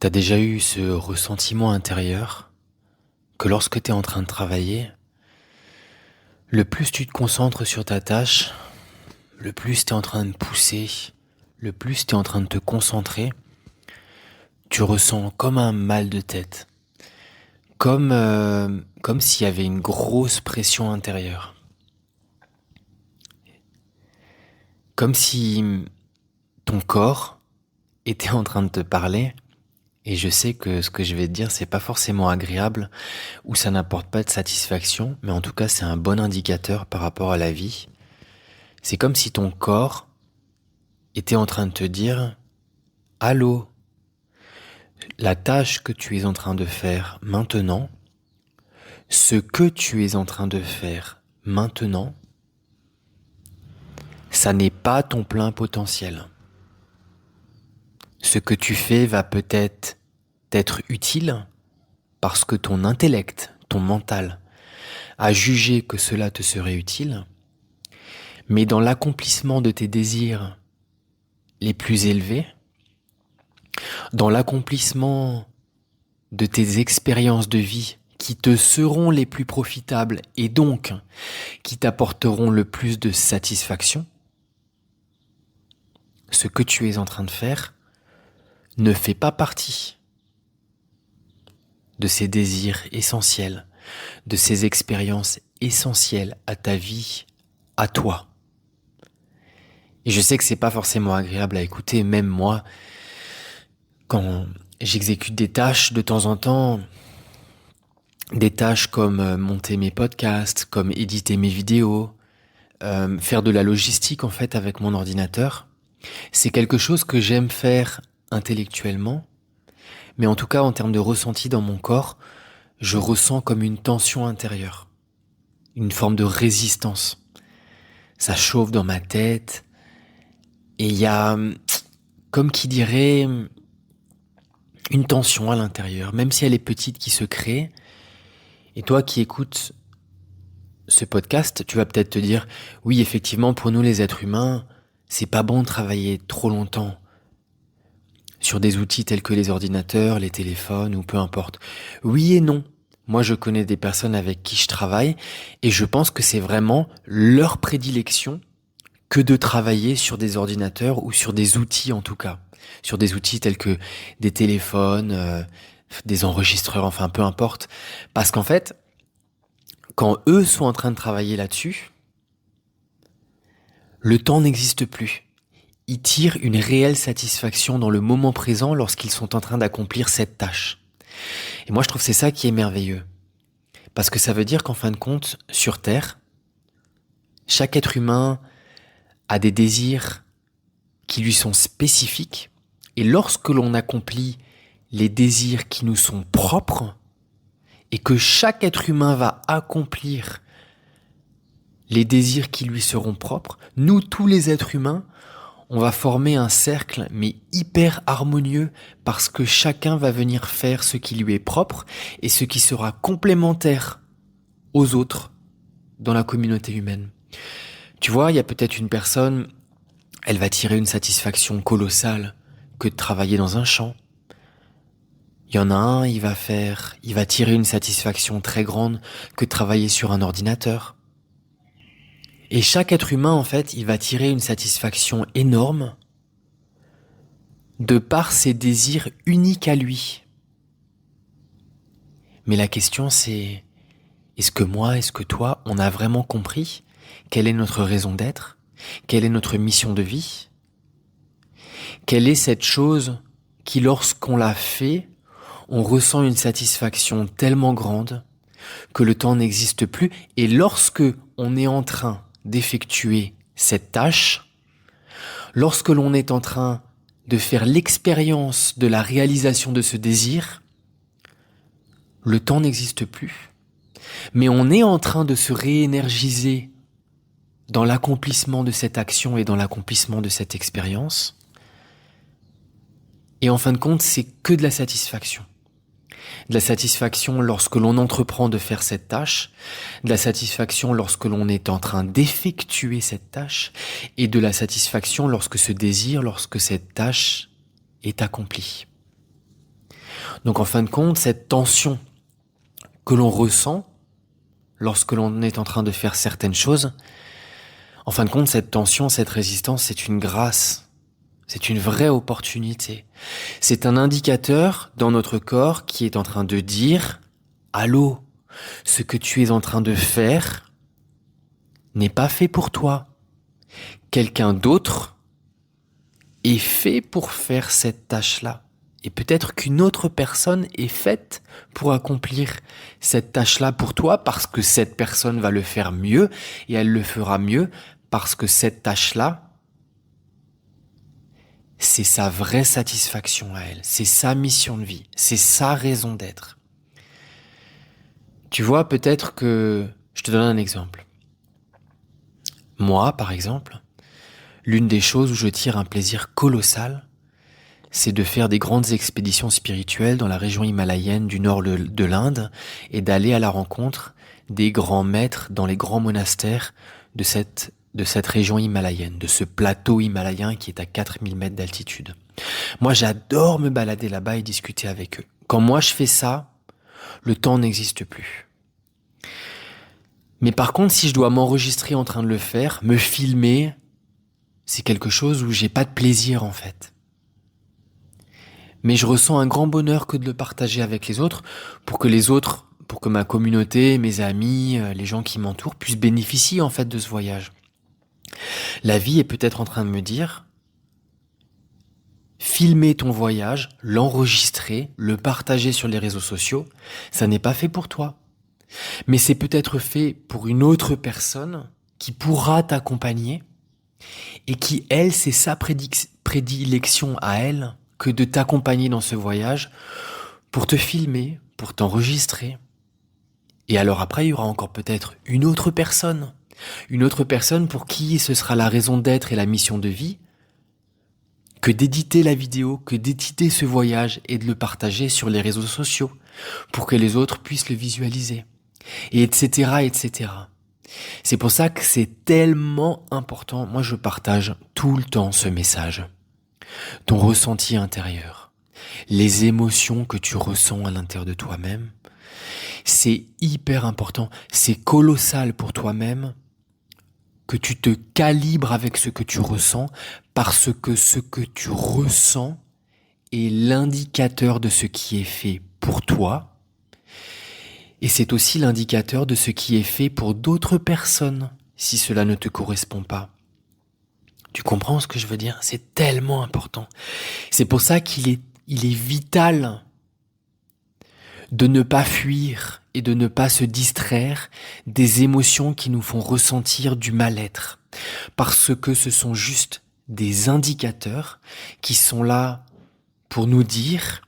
T'as déjà eu ce ressentiment intérieur que lorsque t'es en train de travailler, le plus tu te concentres sur ta tâche, le plus t'es en train de pousser, le plus t'es en train de te concentrer, tu ressens comme un mal de tête, comme s'il y avait une grosse pression intérieure, comme si ton corps était en train de te parler. Et je sais que ce que je vais te dire, c'est pas forcément agréable ou ça n'apporte pas de satisfaction, mais en tout cas, c'est un bon indicateur par rapport à la vie. C'est comme si ton corps était en train de te dire, allô, la tâche que tu es en train de faire maintenant, ce que tu es en train de faire maintenant, ça n'est pas ton plein potentiel. Ce que tu fais va peut-être t'être utile parce que ton intellect, ton mental, a jugé que cela te serait utile, mais dans l'accomplissement de tes désirs les plus élevés, dans l'accomplissement de tes expériences de vie qui te seront les plus profitables et donc qui t'apporteront le plus de satisfaction, ce que tu es en train de faire ne fait pas partie de ces désirs essentiels, de ces expériences essentielles à ta vie, à toi. Et je sais que c'est pas forcément agréable à écouter, même moi, quand j'exécute des tâches de temps en temps, des tâches comme monter mes podcasts, comme éditer mes vidéos, faire de la logistique en fait avec mon ordinateur, c'est quelque chose que j'aime faire intellectuellement, mais en tout cas en termes de ressenti dans mon corps, je ressens comme une tension intérieure, une forme de résistance. Ça chauffe dans ma tête, et il y a, comme qui dirait, une tension à l'intérieur, même si elle est petite, qui se crée. Et toi qui écoutes ce podcast, tu vas peut-être te dire, oui, effectivement, pour nous les êtres humains, c'est pas bon de travailler trop longtemps sur des outils tels que les ordinateurs, les téléphones ou peu importe. Oui et non. Moi, je connais des personnes avec qui je travaille et je pense que c'est vraiment leur prédilection que de travailler sur des ordinateurs ou sur des outils en tout cas. Sur des outils tels que des téléphones, des enregistreurs, enfin peu importe. Parce qu'en fait, quand eux sont en train de travailler là-dessus, le temps n'existe plus. Ils tirent une réelle satisfaction dans le moment présent lorsqu'ils sont en train d'accomplir cette tâche. Et moi, je trouve que c'est ça qui est merveilleux. Parce que ça veut dire qu'en fin de compte, sur Terre, chaque être humain a des désirs qui lui sont spécifiques. Et lorsque l'on accomplit les désirs qui nous sont propres, et que chaque être humain va accomplir les désirs qui lui seront propres, nous, tous les êtres humains, on va former un cercle, mais hyper harmonieux, parce que chacun va venir faire ce qui lui est propre et ce qui sera complémentaire aux autres dans la communauté humaine. Tu vois, il y a peut-être une personne, elle va tirer une satisfaction colossale que de travailler dans un champ. Il y en a un, il va tirer une satisfaction très grande que de travailler sur un ordinateur. Et chaque être humain, en fait, il va tirer une satisfaction énorme de par ses désirs uniques à lui. Mais la question c'est, est-ce que moi, est-ce que toi, on a vraiment compris quelle est notre raison d'être? Quelle est notre mission de vie? Quelle est cette chose qui, lorsqu'on l'a fait, on ressent une satisfaction tellement grande que le temps n'existe plus, et lorsque on est en train d'effectuer cette tâche, lorsque l'on est en train de faire l'expérience de la réalisation de ce désir, le temps n'existe plus, mais on est en train de se réénergiser dans l'accomplissement de cette action et dans l'accomplissement de cette expérience, et en fin de compte, c'est que de la satisfaction. De la satisfaction lorsque l'on entreprend de faire cette tâche, de la satisfaction lorsque l'on est en train d'effectuer cette tâche, et de la satisfaction lorsque ce désir, lorsque cette tâche est accomplie. Donc en fin de compte, cette tension que l'on ressent lorsque l'on est en train de faire certaines choses, en fin de compte, cette tension, cette résistance, c'est une grâce. C'est une vraie opportunité. C'est un indicateur dans notre corps qui est en train de dire « Allô, ce que tu es en train de faire n'est pas fait pour toi. Quelqu'un d'autre est fait pour faire cette tâche-là. Et peut-être qu'une autre personne est faite pour accomplir cette tâche-là pour toi parce que cette personne va le faire mieux et elle le fera mieux parce que cette tâche-là, c'est sa vraie satisfaction à elle, c'est sa mission de vie, c'est sa raison d'être. Tu vois, peut-être que... Je te donne un exemple. Moi, par exemple, l'une des choses où je tire un plaisir colossal, c'est de faire des grandes expéditions spirituelles dans la région himalayenne du nord de l'Inde et d'aller à la rencontre des grands maîtres dans les grands monastères de cette région himalayenne, de ce plateau himalayen qui est à 4000 mètres d'altitude. Moi, j'adore me balader là-bas et discuter avec eux. Quand moi je fais ça, le temps n'existe plus. Mais par contre, si je dois m'enregistrer en train de le faire, me filmer, c'est quelque chose où j'ai pas de plaisir en fait. Mais je ressens un grand bonheur que de le partager avec les autres pour que ma communauté, mes amis, les gens qui m'entourent puissent bénéficier en fait de ce voyage. La vie est peut-être en train de me dire, filmer ton voyage, l'enregistrer, le partager sur les réseaux sociaux, ça n'est pas fait pour toi. Mais c'est peut-être fait pour une autre personne qui pourra t'accompagner et qui, elle, c'est sa prédilection à elle que de t'accompagner dans ce voyage pour te filmer, pour t'enregistrer. Et alors après, il y aura encore peut-être une autre personne pour qui ce sera la raison d'être et la mission de vie, que d'éditer la vidéo, que d'éditer ce voyage et de le partager sur les réseaux sociaux pour que les autres puissent le visualiser. Et etc., etc. C'est pour ça que c'est tellement important. Moi, je partage tout le temps ce message. Ton ressenti intérieur, les émotions que tu ressens à l'intérieur de toi-même, c'est hyper important. C'est colossal pour toi-même que tu te calibres avec ce que tu ressens parce que ce que tu ressens est l'indicateur de ce qui est fait pour toi. Et c'est aussi l'indicateur de ce qui est fait pour d'autres personnes, si cela ne te correspond pas. Tu comprends ce que je veux dire? C'est tellement important. C'est pour ça qu'il est vital de ne pas fuir et de ne pas se distraire des émotions qui nous font ressentir du mal-être. Parce que ce sont juste des indicateurs qui sont là pour nous dire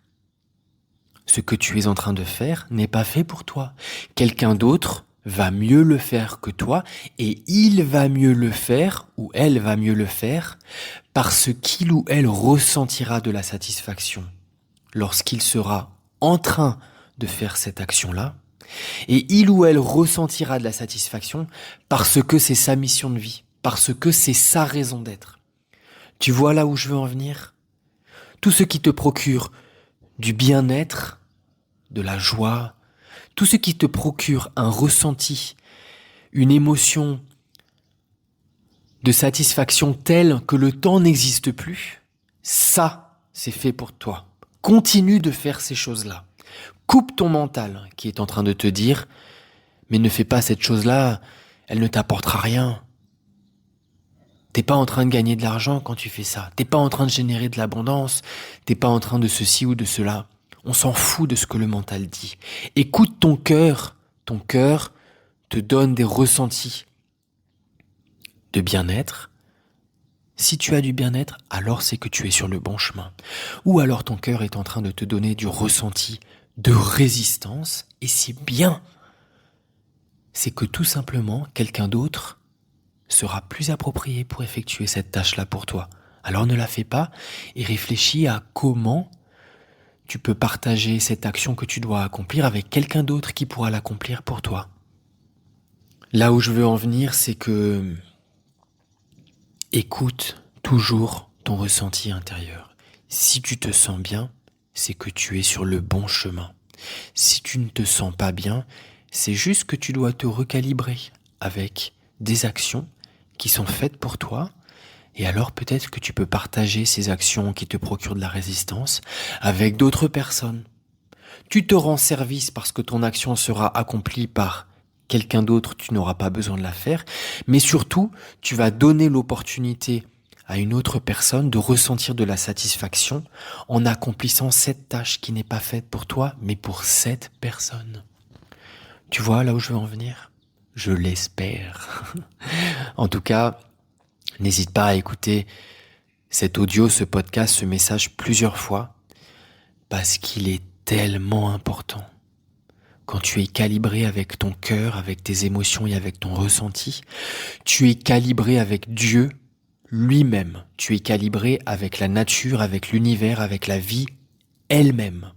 ce que tu es en train de faire n'est pas fait pour toi. Quelqu'un d'autre va mieux le faire que toi et il va mieux le faire ou elle va mieux le faire parce qu'il ou elle ressentira de la satisfaction lorsqu'il sera en train de faire cette action-là et il ou elle ressentira de la satisfaction parce que c'est sa mission de vie, parce que c'est sa raison d'être. Tu vois là où je veux en venir? Tout ce qui te procure du bien-être, de la joie, tout ce qui te procure un ressenti, une émotion de satisfaction telle que le temps n'existe plus, ça, c'est fait pour toi. Continue de faire ces choses-là. Coupe ton mental qui est en train de te dire « Mais ne fais pas cette chose-là, elle ne t'apportera rien. » T'es pas en train de gagner de l'argent quand tu fais ça. T'es pas en train de générer de l'abondance. T'es pas en train de ceci ou de cela. On s'en fout de ce que le mental dit. Écoute ton cœur. Ton cœur te donne des ressentis de bien-être. Si tu as du bien-être, alors c'est que tu es sur le bon chemin. Ou alors ton cœur est en train de te donner du ressenti de résistance. Et c'est bien. C'est que tout simplement, quelqu'un d'autre sera plus approprié pour effectuer cette tâche-là pour toi. Alors ne la fais pas et réfléchis à comment tu peux partager cette action que tu dois accomplir avec quelqu'un d'autre qui pourra l'accomplir pour toi. Là où je veux en venir, c'est que écoute toujours ton ressenti intérieur. Si tu te sens bien, c'est que tu es sur le bon chemin. Si tu ne te sens pas bien, c'est juste que tu dois te recalibrer avec des actions qui sont faites pour toi. Et alors peut-être que tu peux partager ces actions qui te procurent de la résistance avec d'autres personnes. Tu te rends service parce que ton action sera accomplie par quelqu'un d'autre, tu n'auras pas besoin de la faire. Mais surtout, tu vas donner l'opportunité à une autre personne de ressentir de la satisfaction en accomplissant cette tâche qui n'est pas faite pour toi, mais pour cette personne. Tu vois là où je veux en venir ? Je l'espère. En tout cas, n'hésite pas à écouter cet audio, ce podcast, ce message plusieurs fois, parce qu'il est tellement important. Quand tu es calibré avec ton cœur, avec tes émotions et avec ton ressenti, tu es calibré avec Dieu lui-même. Tu es calibré avec la nature, avec l'univers, avec la vie elle-même.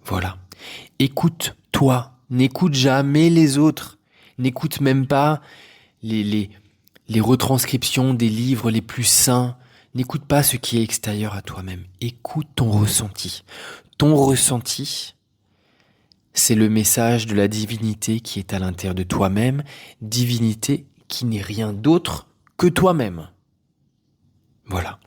Voilà. Écoute-toi. N'écoute jamais les autres. N'écoute même pas les retranscriptions des livres les plus saints. N'écoute pas ce qui est extérieur à toi-même. Écoute ton ressenti. Ton ressenti, c'est le message de la divinité qui est à l'intérieur de toi-même, divinité qui n'est rien d'autre que toi-même. Voilà.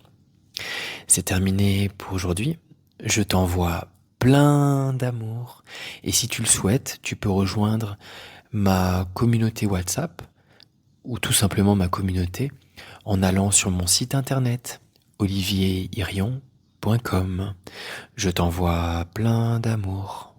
C'est terminé pour aujourd'hui. Je t'envoie plein d'amour. Et si tu le souhaites, tu peux rejoindre ma communauté WhatsApp ou tout simplement ma communauté en allant sur mon site internet olivierhirion.com. Je t'envoie plein d'amour.